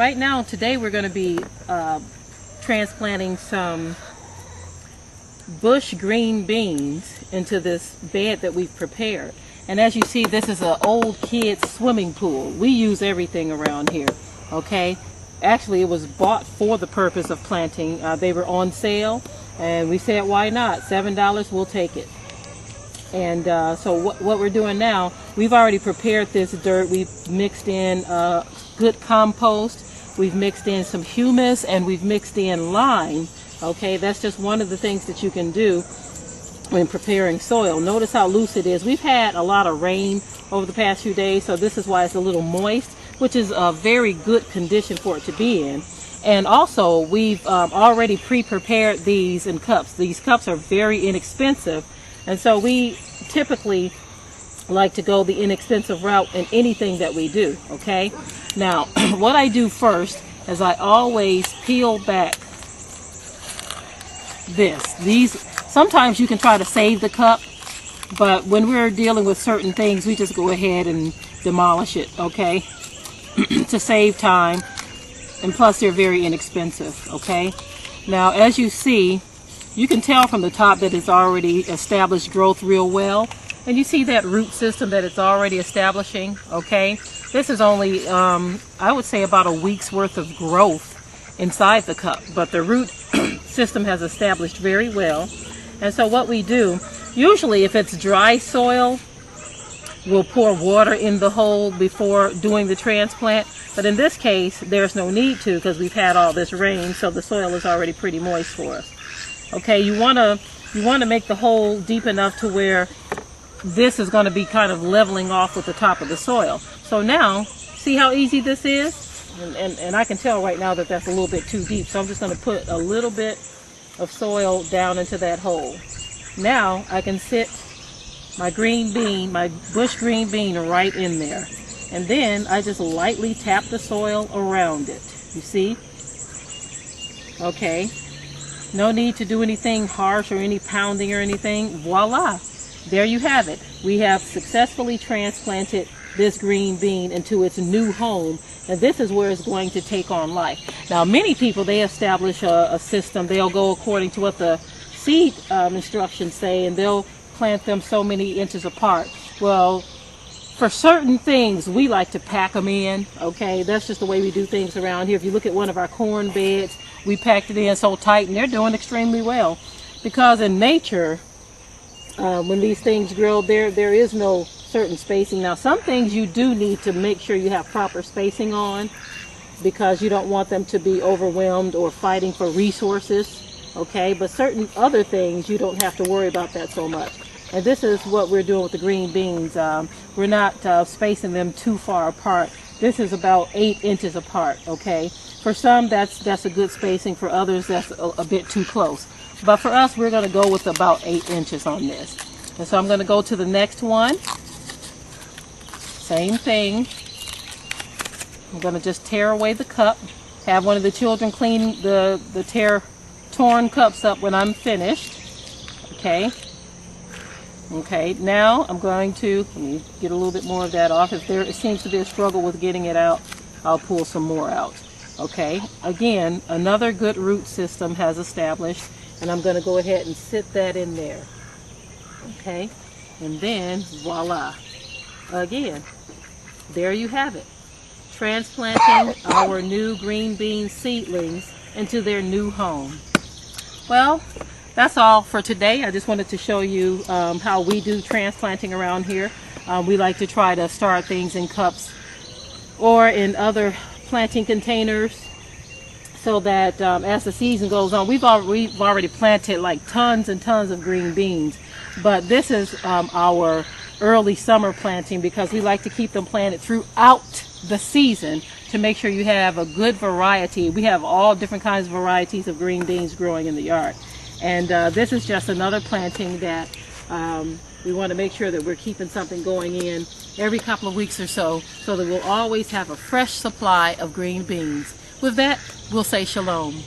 right now, today we're going to be transplanting some bush green beans into this bed that we've prepared. And as you see, this is an old kid's swimming pool. We use everything around here, okay? Actually, it was bought for the purpose of planting. They were on sale, and we said, why not? $7, we'll take it. And so what we're doing now, we've already prepared this dirt. We've mixed in good compost. We've mixed in some humus, and we've mixed in lime. Okay, that's just one of the things that you can do when preparing soil. Notice how loose it is. We've had a lot of rain over the past few days, so this is why it's a little moist, which is a very good condition for it to be in. And also, we've already pre-prepared these in cups. These cups are very inexpensive, and so we typically like to go the inexpensive route in anything that we do, okay? Now, what I do first is I always peel back these. Sometimes you can try to save the cup, but when we're dealing with certain things, we just go ahead and demolish it, okay? To save time, and plus they're very inexpensive, okay? Now, as you see, you can tell from the top that it's already established growth real well, and you see that root system that it's already establishing, okay? This is only, I would say, about a week's worth of growth inside the cup, but the root system has established very well. And so what we do, usually if it's dry soil, we'll pour water in the hole before doing the transplant. But in this case, there's no need to, because we've had all this rain, so the soil is already pretty moist for us. Okay, you want to make the hole deep enough to where this is going to be kind of leveling off with the top of the soil. So now, see how easy this is? And I can tell right now that that's a little bit too deep, so I'm just going to put a little bit of soil down into that hole. Now I can sit my green bean, my bush green bean, right in there, and then I just lightly tap the soil around it. You see? Okay, no need to do anything harsh or any pounding or anything. Voila, there you have it. We have successfully transplanted this green bean into its new home, and this is where it's going to take on life. Now, many people, they establish a system. They'll go according to what the seed instructions say, and they'll plant them so many inches apart. Well, for certain things, we like to pack them in, okay? That's just the way we do things around here. If you look at one of our corn beds, we packed it in so tight, and they're doing extremely well. Because in nature, when these things grow, there is no certain spacing. Now, some things you do need to make sure you have proper spacing on, because you don't want them to be overwhelmed or fighting for resources, okay? But certain other things, you don't have to worry about that so much. And this is what we're doing with the green beans. We're not spacing them too far apart. This is about 8 inches apart, okay? For some, that's a good spacing. For others, that's a bit too close. But for us, we're going to go with about 8 inches on this. And so I'm going to go to the next one. Same thing. I'm going to just tear away the cup. Have one of the children clean the torn cups up when I'm finished. Okay. Okay, now I'm going to, let me get a little bit more of that off. If it seems to be a struggle with getting it out, I'll pull some more out. Okay, again, another good root system has established, and I'm going to go ahead and sit that in there. Okay, and then voila. Again, there you have it. Transplanting our new green bean seedlings into their new home. Well, that's all for today. I just wanted to show you how we do transplanting around here. We like to try to start things in cups or in other planting containers, so that as the season goes on, we've already planted like tons and tons of green beans. But this is our early summer planting, because we like to keep them planted throughout the season to make sure you have a good variety. We have all different kinds of varieties of green beans growing in the yard. And this is just another planting that we want to make sure that we're keeping something going in every couple of weeks or so that we'll always have a fresh supply of green beans. With that, we'll say shalom.